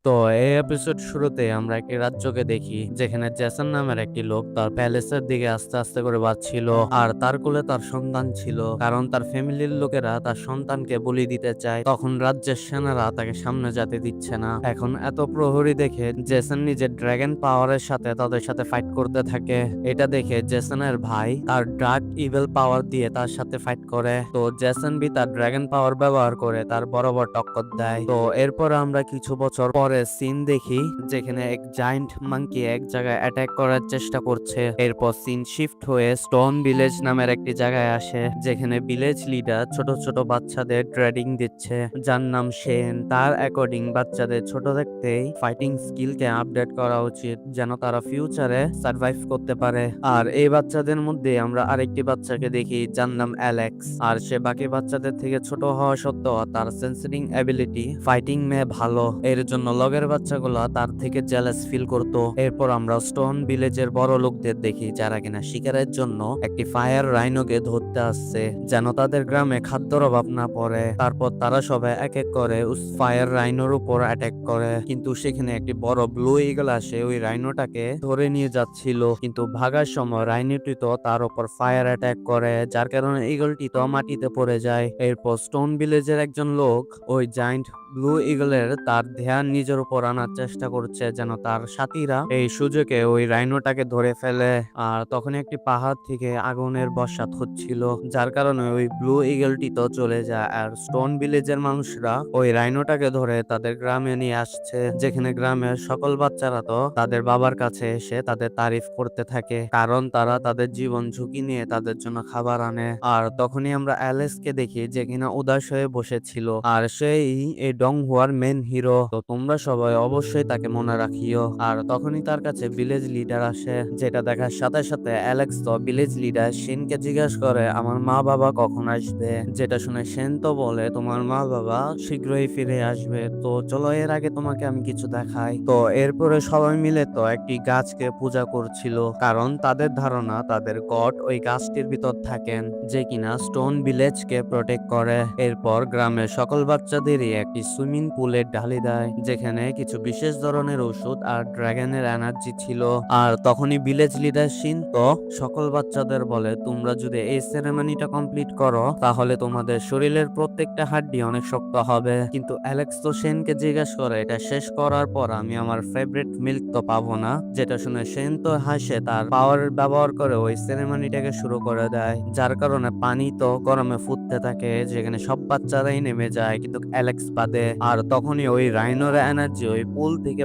তো এই এপিসোড শুরুতে আমরা একটি রাজ্যকে দেখি যেখানে জেসন নামের একটি লোক তার প্যালেসের দিকে আস্তে আস্তে করে বাড়ছিল আর তার কোলে তার সন্তান ছিল, কারণ তার ফ্যামিলির লোকেরা তার সন্তানকে বলি দিতে চায়। তখন রাজ্যের সেনারা তাকে সামনে যেতে দিচ্ছে না। এখন এত প্রহরী দেখে জেসন নিজের ড্রাগন পাওয়ারের সাথে তাদের সাথে ফাইট করতে থাকে। এটা দেখে জেসনের ভাই তার ডার্ক ইভেল পাওয়ার দিয়ে তার সাথে ফাইট করে। তো জেসন বি তার ড্রাগন পাওয়ার ব্যবহার করে তার বরাবর টক্কর দেয়। তো এরপর আমরা কিছু বছর পরে সিন দেখি যেখানে এক জায়ান্ট মাঙ্কি এক জায়গায় অ্যাটাক করার চেষ্টা করছে। এরপর সিন শিফট হয়ে স্টোন ভিলেজ নামের একটি জায়গায় আসে যেখানে ভিলেজ লিডার ছোট ছোট বাচ্চাদের ট্রেনিং দিচ্ছে, যার নাম শেন। তার অ্যাকর্ডিং বাচ্চাদের ছোট থাকতেই ফাইটিং স্কিলকে আপডেট করা উচিত যেন তারা ফিউচারে সার্ভাইভ করতে পারে। আর এই বাচ্চাদের মধ্যে আমরা আরেকটি বাচ্চাকে দেখি যার নাম অ্যালেক্স। আর সে বাকি বাচ্চাদের থেকে ছোট হওয়া সত্ত্বেও তার সেন্সিটিং অ্যাবিলিটি ফাইটিং মে ভালো, এর জন্য লগের বাচ্চাগুলা তার থেকে জেলাস ফিল করতো। এরপর আমরা স্টোন ভিলেজের বড় লোকদের দেখি যারা কিনা শিকারের জন্য একটি ফায়ার রাইনোকে ধরতে আসছে যেন তাদের গ্রামে খাদ্যর অভাব না পড়ে। তারপর তারা সবাই এক এক করে ফায়ার রাইনোর উপর অ্যাটাক করে, কিন্তু সেখানে একটি বড় ব্লু ইগল আসে ওই রাইনোটাকে ধরে নিয়ে যাচ্ছিল, কিন্তু ভাগার সময় রাইনোটি তো তার উপর ফায়ার অ্যাটাক করে, যার কারণে ইগলটি তো মাটিতে পড়ে যায়। এরপর স্টোন ভিলেজের একজন লোক ওই জায়ান্ট ব্লু ইগলের তার ধ্যান নিজের উপর আনার চেষ্টা করছে যেন তার সাথীরা এই সুযোগে ওই রাইনোটাকে ধরে ফেলে। আর তখন একটি পাহাড় থেকে আগুনের বর্ষাত হচ্ছিল, যার কারণে ওই ব্লু ইগলটি তো চলে যায়। আর স্টোন ভিলেজের মানুষরা ওই রাইনোটাকে ধরে তাদের গ্রামে নিয়ে আসছে, যেখানে গ্রামের সকল বাচ্চারা তো তাদের বাবার কাছে এসে তাদের তারিফ করতে থাকে, কারণ তারা তাদের জীবন ঝুঁকি নিয়ে তাদের জন্য খাবার আনে। আর তখনই আমরা অ্যালেক্সকে দেখি যে কিনা উদাস হয়ে বসেছিল, আর সেই এই ডং হুয়ার মেন হিরো। তো তোমরা সবাই অবশ্যই তাকে মনে রাখিও। আর তখনই তার কাছে ভিলেজ লিডার আসে, যেটা দেখার সাথে সাথে অ্যালেক্স তো ভিলেজ লিডার সেনকে জিজ্ঞাসা করে আমার মা বাবা কখন আসবে, যেটা শুনে সেন তো বলে তোমার মা বাবা শীঘ্রই ফিরে আসবে, তো চলো এর আগে তোমাকে আমি কিছু দেখাই। তো এরপরে সবাই মিলে তো একটি গাছকে পূজা করছিল, কারণ তাদের ধারণা তাদের গড ওই গাছটির ভিতর থাকেন যে কিনা স্টোন ভিলেজকে প্রটেক্ট করে। এরপর গ্রামের সকল বাচ্চাদেরই একটি সুইমিং পুলে ঢালি দেয় যেখানে কিছু বিশেষ ধরনের ওষুধ আর ড্রাগনের এনার্জি ছিল। আর তখনই ভিলেজ লিডার শিন তো সকল বাচ্চাদের বলে তোমরা যদি এই সেরেমনিটা কমপ্লিট করো তাহলে তোমাদের শরীরের প্রত্যেকটা হাড্ডি অনেক শক্ত হবে। কিন্তু অ্যালেক্স তো সেনকে জিজ্ঞাসা করে এটা শেষ করার পর আমি আমার ফেভারিট মিল্ক তো পাবো না, যেটা শুনে সেন তো হাসে তার পাওয়ার ব্যবহার করে ওই সেরেমনিটাকে শুরু করে দেয়, যার কারণে পানি তো গরমে ফুটতে থাকে যেখানে সব বাচ্চারাই নেমে যায় কিন্তু অ্যালেক্স বাদে। আর তখনই ওই রাইনোর এনার্জি ওই পুল থেকে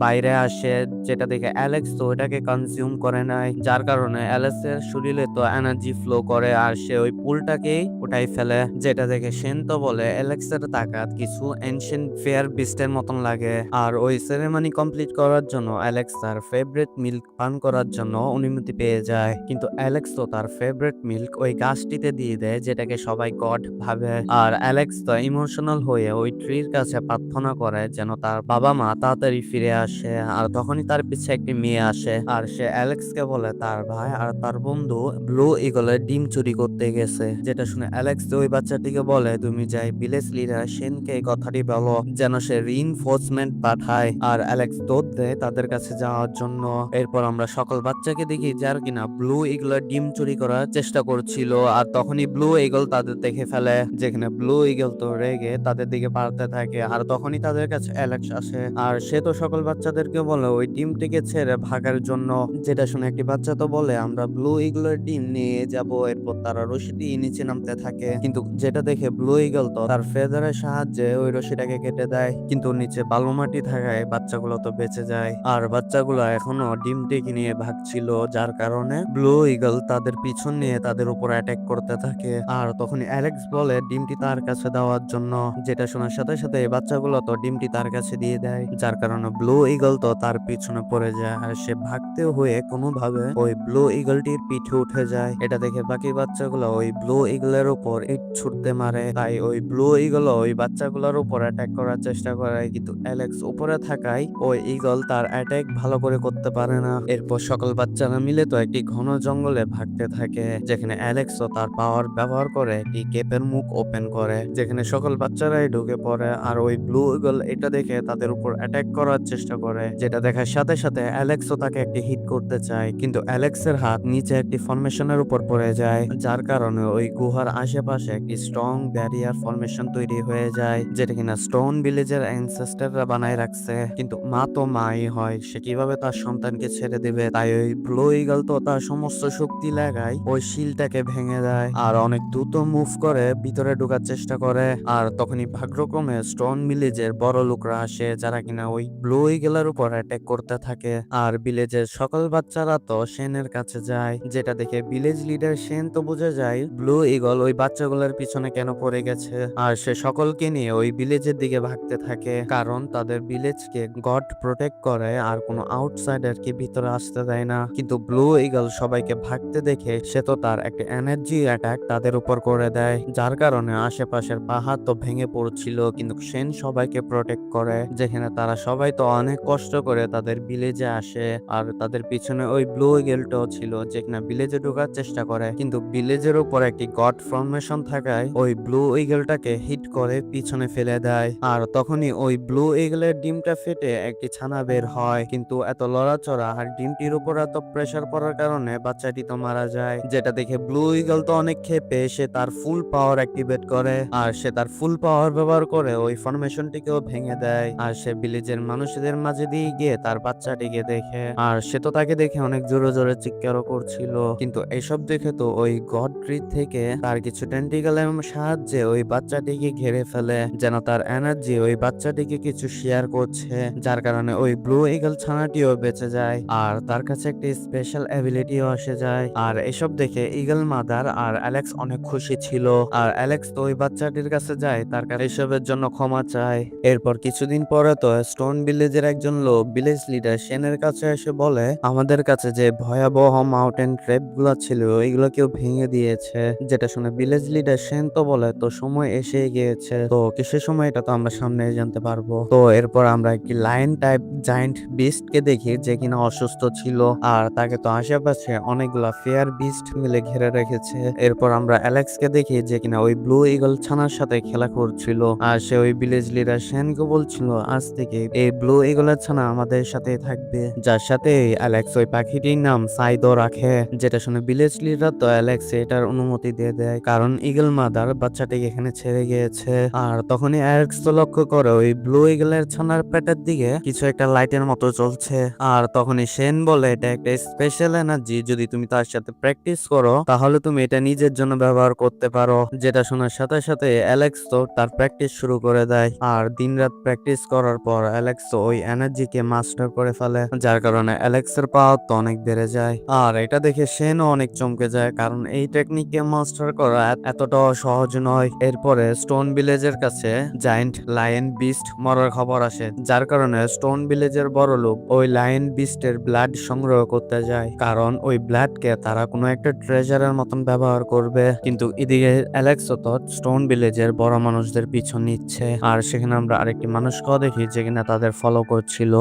বাইরে আসে, যেটা দেখে অ্যালেক্স তো ওটাকে কনজিউম করে নেয়, যার কারণে অ্যালেক্সের শরীরে তো এনার্জি ফ্লো করে আর সে ওই পুলটাকেই উঠাই ফেলে, যেটা দেখে সেন তো বলে অ্যালেক্সের তাকাত কিছু এনশিয়েন্ট ফেয়ার বিস্টের মতন লাগে। আর ওই সেরেমনি কমপ্লিট করার জন্য অ্যালেক্স তার ফেভারিট মিল্ক পান করার জন্য অনুমতি পেয়ে যায়, কিন্তু অ্যালেক্স তো তার ফেভারিট মিল্ক ওই গাছটিতে দিয়ে দেয় যেটাকে সবাই গড ভাবে। আর অ্যালেক্স তো ইমোশনাল হয়ে ওই ট্রির কাছে প্রার্থনা করে যেন তার বাবা মা তাড়াতাড়ি ফিরে আসে। আর তখনই তার পিছে একটি মেয়ে আসে আর সে অ্যালেক্সকে বলে তার ভাই আর তার বন্ধু ব্লু ইগলের ডিম চুরি করতে গেছে, যেটা শুনে অ্যালেক্স ওই বাচ্চাটিকে বলে তুমি যাই ভিলেজ লিডার সেনকে এই কথাটি বলো যেন সে রিইনফোর্সমেন্ট পাঠায়। আর অ্যালেক্স দৌড় দেয় তাদের কাছে যাওয়ার জন্য। এরপর আমরা সকল বাচ্চাকে দেখি যার কিনা ব্লু ইগলের ডিম চুরি করার চেষ্টা করছিল, আর তখনই ব্লু ইগল তাদের দেখে ফেলে, যেখানে ব্লু ইগল তো রেগে তাদের দিকে পালাতে থাকে। আর তখনই তাদের কাছে অ্যালেক্স আসে আর সে তো সকল বাচ্চাদেরকে বলে ওই ডিমটিকে ছেড়ে ভাগার জন্য, যেটা শুনে একটি বাচ্চা তো বলে আমরা ব্লু ইগলের ডিম নিয়ে যাব। এরপর তারা রশি দিয়ে নিচে নামতে থাকে, কিন্তু যেটা দেখে ব্লু ইগল তো তার ফেদারের সাহায্যে ওই রশিটাকে কেটে দেয়, কিন্তু নিচে বালু মাটি থাকায় বাচ্চাগুলো তো বেঁচে যায়। আর বাচ্চাগুলো এখনো ডিমটিকে নিয়ে ভাগছিল, যার কারণে ব্লু ইগল তাদের পিছন নিয়ে তাদের উপর অ্যাটাক করতে থাকে। আর তখন অ্যালেক্স বলে ডিমটি তার কাছে দেওয়ার জন্য, যেটা শোনার সাথে সাথে এই বাচ্চাগুলো তো ডিমটি তার কাছে দিয়ে দেয়, যার কারণে ব্লু ইগল তো তার পিছনে পড়ে যায় আর সে ভাগতে হয়ে কোনোভাবে ওই ব্লু ইগলটির পিঠে উঠে যায়। এটা দেখে বাকি বাচ্চাগুলো ওই ব্লু ইগলের উপর ইট ছুটতে মারে, তাই ওই ব্লু ইগল ওই বাচ্চাগুলোর উপর অ্যাটাক করার চেষ্টা করে, কিন্তু অ্যালেক্স উপরে থাকায় ওই ইগল তার অ্যাটাক ভালো করে করতে পারে না। এরপর সকল বাচ্চারা মিলে তো একটি ঘন জঙ্গলে ভাগতে থাকে, যেখানে অ্যালেক্সও তার পাওয়ার ব্যবহার করে একটি কেপের মুখ ওপেন করে, যেখানে সকল বাচ্চারাই ঢুকে পড়ে। আর ওই ব্লু ইগল এটা দেখে থাকে তাদের উপর অ্যাটাক করার চেষ্টা করে, যেটা দেখার সাথে সাথে অ্যালেক্সও তাকে একটি হিট করতে চায়, কিন্তু অ্যালেক্সের হাত নিচে একটি ফরমেশনের উপর পড়ে যায়, যার কারণে ওই গুহার আশেপাশে একটি স্ট্রং ব্যারিয়ার ফরমেশন তৈরি হয়ে যায়, যেটা কিনা স্টোন ভিলেজের অ্যানসেস্টররা বানায় রাখছে। কিন্তু মা তো মাই হয়, সে কিভাবে তার সন্তানকে ছেড়ে দিবে? তাই ওই ব্লু ইগল তো তার সমস্ত শক্তি লাগায় ওই শিলটাকে ভেঙে দেয় আর অনেক দ্রুত মুভ করে ভিতরে ঢোকার চেষ্টা করে। আর তখনই ভাগ্যক্রমে স্টোন ভিলেজের বড় লোকরা আসে, যারা কিনা ওই ব্লু ইগলের উপর অ্যাটাক করতে থাকে। আর ভিলেজের সকল বাচ্চারা তো শেনের কাছে যায়, যেটা দেখে ভিলেজ লিডার শেন তো বুঝে যায় ব্লু ইগল ওই বাচ্চাগুলোর পিছনে কেন পড়ে গেছে। আর সে সকলকে নিয়ে ওই ভিলেজের দিকে ভাগতে থাকে, কারণ তাদের ভিলেজকে গড প্রোটেক্ট করে আর কোনো আউটসাইডারকে ভিতরে আসতে দেয় না। কিন্তু ব্লু ইগল সবাইকে ভাগতে দেখে সে তো তার একটা এনার্জি অ্যাটাক তাদের উপর করে দেয়, যার কারণে আশেপাশের পাহাড় তো ভেঙে পড়ছিল। কিন্তু শেন সবাইকে প্রোটেক্ট করে, যেখানে তারা সবাই তো অনেক কষ্ট করে তাদের ভিলেজে আসে। আর তাদের পিছনে ওই ব্লু ইগলটাও ছিল, যেখানে ভিলেজে ঢোকার চেষ্টা করে, কিন্তু ভিলেজের উপর একটি গড ফরমেশন থাকায় ওই ব্লু ইগলটাকে হিট করে পিছনে ফেলে দেয়। আর তখনই ওই ব্লু ইগলের ডিমটা ফেটে একটি ছানা বের হয়, কিন্তু এত লড়াচড়া আর ডিমটির উপর এত প্রেসার পড়ার কারণে বাচ্চাটি তো মারা যায়, যেটা দেখে ব্লু ইগল তো অনেক ক্ষেপে সে তার ফুল পাওয়ার অ্যাক্টিভেট করে। আর সে তার ফুল পাওয়ার ব্যবহার করে ওই ফরমেশনটিকেও ভেঙে দেয়। আর সে ভিলেজের মানুষদের মাঝে দিয়ে গিয়ে তার বাচ্চাটিকে দেখে, আর সে তো তাকে দেখে অনেক জোরে জোরে চিৎকারও করছিল। কিন্তু এসব দেখে তো ওই গড ট্রি থেকে তার কিছু টেন্টিকেলের সাহায্যে ওই বাচ্চাটিকে ঘিরে ফেলে, যেন তার এনার্জি ওই বাচ্চাটিকে কিছু শেয়ার করছে, যার কারণে ওই ব্লু ইগল ছানাটিও বেঁচে যায় আর তার কাছে একটি স্পেশাল অ্যাবিলিটিও আসে যায়। আর এসব দেখে ইগল মাদার আর অ্যালেক্স অনেক খুশি ছিল। আর অ্যালেক্স তো ওই বাচ্চাটির কাছে যায়, তার কাছে এসবের জন্য ক্ষমা চায়। এরপর কিছুদিন পরে তো স্টোন ভিলেজের একজন লোক ভিলেজ লিডার শেনের কাছে এসে বলে, আমাদের কাছে যে ভয়াবহ মাউন্টেন ট্র্যাপ গুলা ছিল ওইগুলো কেউ ভেঙে দিয়েছে। যেটা শুনে ভিলেজ লিডার শেন তো বলে, তো সময় এসে গিয়েছে, তো কিসের সময় এটা তো আমরা সামনে জানতে পারবো। তো এরপর আমরা একটি লায়ন টাইপ জায়ান্ট বিস্ট কে দেখি, যে কিনা অসুস্থ ছিল আর তাকে তো আশেপাশে অনেকগুলা ফেয়ার বিস্ট মিলে ঘিরে রেখেছে। এরপর আমরা অ্যালেক্স কে দেখি, যে কিনা ওই ব্লু ইগল ছানার সাথে খেলা করছিল। আর সে ওই ভিলেজ লিডার শেনকে বলছিল, আজ থেকে এই ব্লু ইগলের ছানা আমাদের সাথে থাকবে, যার সাথে অ্যালেক্স ওই পাখিটির নাম সাইদো রাখে। যেটা শুনে ভিলেজ লিডার তো অ্যালেক্স এটার অনুমতি দিয়ে দেয়, কারণ ইগল মাদার বাচ্চাটিকে এখানে ছেড়ে গিয়েছে। আর তখনই অ্যালেক্স তো লক্ষ্য করে ওই ব্লু ইগলের ছানার পেটের দিকে কিছু একটা লাইটের মতো চলছে। আর তখনই শেন বলে, এটা একটা স্পেশাল এনার্জি, যদি তুমি তার সাথে প্র্যাকটিস করো তাহলে তুমি এটা নিজের জন্য ব্যবহার করতে পারো। যেটা শোনার সাথে সাথে অ্যালেক্স তো তার প্র্যাকটিস শুরু করে দেয়। আর দিনরাত প্র্যাকটিস করার পর অ্যালেক্স তো ওই এনার্জিকে মাস্টার করে ফেলে, যার কারণে অ্যালেক্সের পাওয়ার তো অনেক বেড়ে যায়। আর এটা দেখে শেনও অনেক চমকে যায়, কারণ এই টেকনিককে মাস্টার করা এতটাও সহজ নয়। এরপরে স্টোন ভিলেজের কাছে জায়ান্ট লায়ন বিস্ট মরার খবর আসে, যার কারণে স্টোন ভিলেজের বড় লোক ওই লায়ন বিস্টের ব্লাড সংগ্রহ করতে যায়, কারণ ওই ব্লাডকে তারা কোনো একটা ট্রেজারের মতন ব্যবহার করবে। কিন্তু এদিকে অ্যালেক্স তো স্টোন ভিলেজের বড় মানুষদের পিছু নিচ্ছে, আর সেখানে আমরা আরেকটি মানুষকেও দেখি, যেখানে তাদের ফলো করছিল।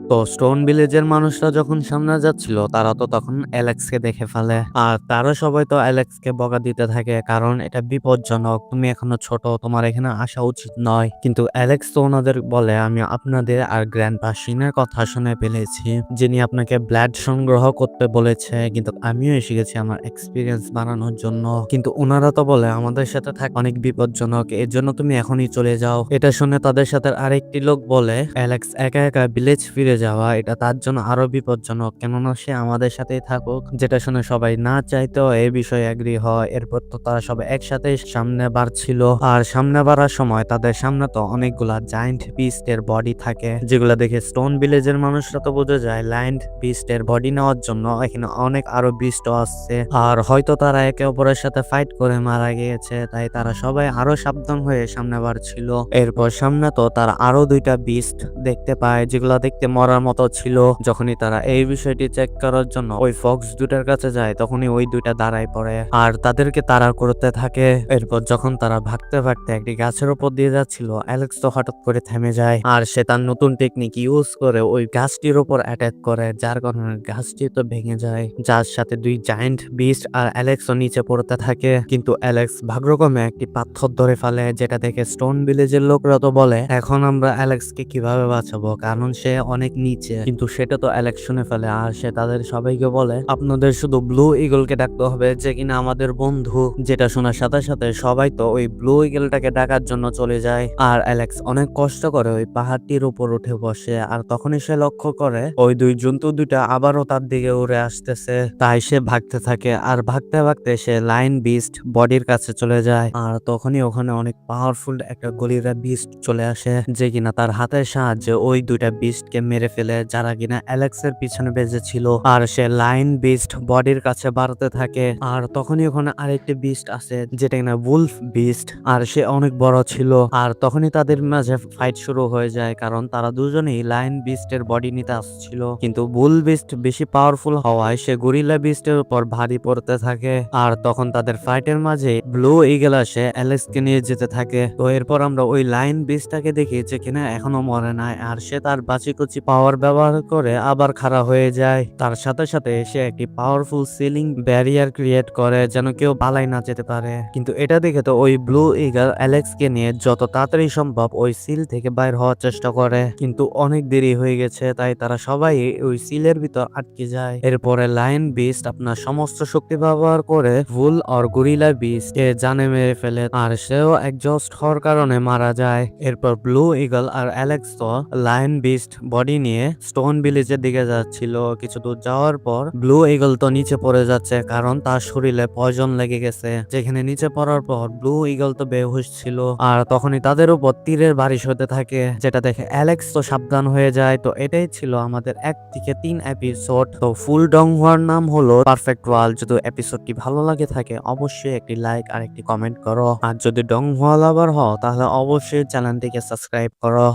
তো স্টোন ভিলেজের মানুষরা যখন সামনে যাচ্ছিল, তারা তো তখন অ্যালেক্সকে দেখে ফেলে। আর তারা সবাই তো অ্যালেক্সকে বকা দিতে থাকে, কারণ এটা বিপজ্জনক, তুমি এখনো ছোট, তোমার এখানে আসা উচিত নয়। কিন্তু অ্যালেক্স তো ওনাদের বলে, আমি আপনাদের আর গ্র্যান্ডপা শিনের কথা শুনে ফেলেছি, যিনি আপনাকে ব্লাড সংগ্রহ করতে বলেছে, কিন্তু আমিও এসে গেছি আমার এক্সপিরিয়েন্স বানানোর জন্য। কিন্তু ওনারা তো বলে আমাদের সাথে থাক অনেক বিপজ্জনক, এর জন্য তুমি এখনই চলে যাও। এটা শুনে তাদের সাথে আরেকটি লোক বলে, অ্যালেক্স একা একা ভিলেজ ফিরে যাওয়া এটা তার জন্য আরো বিপজ্জনক, কেননা সে আমাদের সাথেই থাকুক। যেটা শুনে সবাই না চাইতেও এই বিষয়ে এগ্রি হয়। এরপর তো তারা সবাই একসাথে সামনে বাড়ছিল, আর সামনে বাড়ার সময় তাদের সামনে তো অনেকগুলা জায়ান্ট বিস্টের বডি থাকে, যেগুলা দেখে স্টোন ভিলেজের মানুষরা তো বোঝা যায় লায়ন বিস্টের বডি নেওয়ার জন্য এখানে অনেক আরো বিস্টও আসছে, আর হয়তো তারা একে অপরের সাথে ফাইট করে মারা গিয়েছে, তাই তারা সবাই আরো সাবধান হয়ে সামনে বাড়ছিল। এরপর সামনে তো তারা আরো দুইটা বিস্ট দেখতে পায়, যেগুলা দেখতে মরার মতো ছিল। যখনই তারা এই বিষয়টি চেক করার জন্য ওই ফক্স দুটার কাছে যায় তখনই ওই দুইটা দাঁড়ায় পড়ে আর তাদেরকে তাড়া করতে থাকে। এরপর যখন তারা ভাগতে ভাগতে একটি গাছের উপর দিয়ে যাচ্ছিল, অ্যালেক্স তো হঠাৎ করে থেমে যায় আর সে তার নতুন টেকনিক ইউজ করে ওই গাছটির উপর অ্যাটাক করে, যার কারণে গাছটি তো ভেঙে যায়, যার সাথে দুই জায়ান্ট বিস্ট আর অ্যালেক্সও নিচে পড়তে থাকে। কিন্তু অ্যালেক্স ভাগ্যক্রমে একটি পাথর ধরে ফেলে, যেটা দেখে স্টোন ভিলেজের লোকরা তো বলে এখন আমরা অ্যালেক্সকে কিভাবে বাঁচাবো, কারণ সে অনেক নিচে। কিন্তু সেটা তো অ্যালেক্স শুনে ফেলে আর সে তাদের সবাইকে বলে আপনাদের শুধু ব্লু ইগলকে ডাকতে হবে, যে কিনা আমাদের বন্ধু। যেটা শোনার সাথে সাথে সবাই তো ওই ব্লু ইগলটাকে ডাকার জন্য চলে যায় আর অ্যালেক্স অনেক কষ্ট করে ওই পাহাড়টির উপর উঠে বসে। আর তখনই সে লক্ষ্য করে ওই দুই জন্তু দুইটা আবারও তার দিকে উড়ে আসতেছে, তাই সে ভাগতে থাকে আর ভাগতে ভাগতে সে লাইন বিস্ট বডির কাছে চলে যায়। আর তখনই ওখানে অনেক পাওয়ারফুল একটা গলিরা বিস্ট চলে আসে, যে কিনা তার হাতের সাহায্যে ওই দুইটা বিস্টকে মেরে ফেলে, যারা কিনা অ্যালেক্সের পিছনে বেজেছিল। আর সে লাইন বিস্ট বডির কাছে বাড়তে থাকে। আর তখনই ওখানে আরেকটি বিস্ট আছে যেটা কিনা উলফ বিস্ট, আর সে অনেক বড় ছিল। আর তখনই তাদের মাঝে ফাইট শুরু হয়ে যায়, কারণ তারা দুজনেই লাইন বিস্টের বডি নিতে আসছিল। কিন্তু বুল বিস্ট বেশি পাওয়ারফুল হওয়ায় সে গরিলা বিস্টের উপর ভারী পড়তে থাকে। আর তখন তাদের ফাইটের মাঝে ব্লু ইগল আসে অ্যালেক্সকে নিয়ে যেতে থাকে। তো এরপর আমরা ওই লাইন বিস্টটাকে দেখি যে কিনা এখনো মরে নাই, আর সে তার বাচিকুচি পাওয়ার ব্যবহার করে আবার খাড়া হয়ে যায়। তার সাথে সাথে সে একটি পাওয়ারফুল সিলিং ব্যারিয়ার ক্রিয়েট করে যেন কেউ পালাই না যেতে পারে। কিন্তু এটা দেখে তো ওই ব্লু ইগল অ্যালেক্সকে নিয়ে যত তাড়াতাড়ি সম্ভব ওই সিল থেকে বাইর হওয়ার চেষ্টা করে, কিন্তু অনেক দেরি হয়ে গেছে, তাই তারা সবাই ওই সিলের ভিতর আটকে যায়। এরপরে লায়ন বিস্ট আপনার সমস্ত শক্তি ব্যবহার করে ভুল আর গরিলা বিস্ট কে জানে মেরে ফেলে, আর সেও একজস্ট হওয়ার কারণে মারা যায়। এরপর ব্লু ইগল আর অ্যালেক্স তো লায়ন বিস্ট বডি নিয়ে স্টোন ভিলেজের দিকে যাচ্ছিল। কিছু দূর যাওয়ার পর ব্লু ইগল তো নিচে পড়ে যাচ্ছে, কারণ তার শরীরে পয়জন লেগে গেছে। যেখানে নিচে পড়ার পর ব্লু ইগল তো বেহুশ ছিল, আর তখনই তাদের উপর তীরের বারিশ হতে থাকে, যেটা দেখে অ্যালেক্স তো সাবধান হয়ে যায়। তো এটাই ছিল আমাদের 1 থেকে 3 এপিসোড। তো ফুল ডং হওয়ার নাম হলো পারফেক্ট ওয়ার্ল্ড। যদি এপিসোডটি ভালো লাগে থাকে অবশ্যই একটি লাইক আর একটি কমেন্ট করো, আর যদি ডং হওয়া লাভার হও তাহলে অবশ্যই চ্যানেলটিকে সাবস্ক্রাইব করো।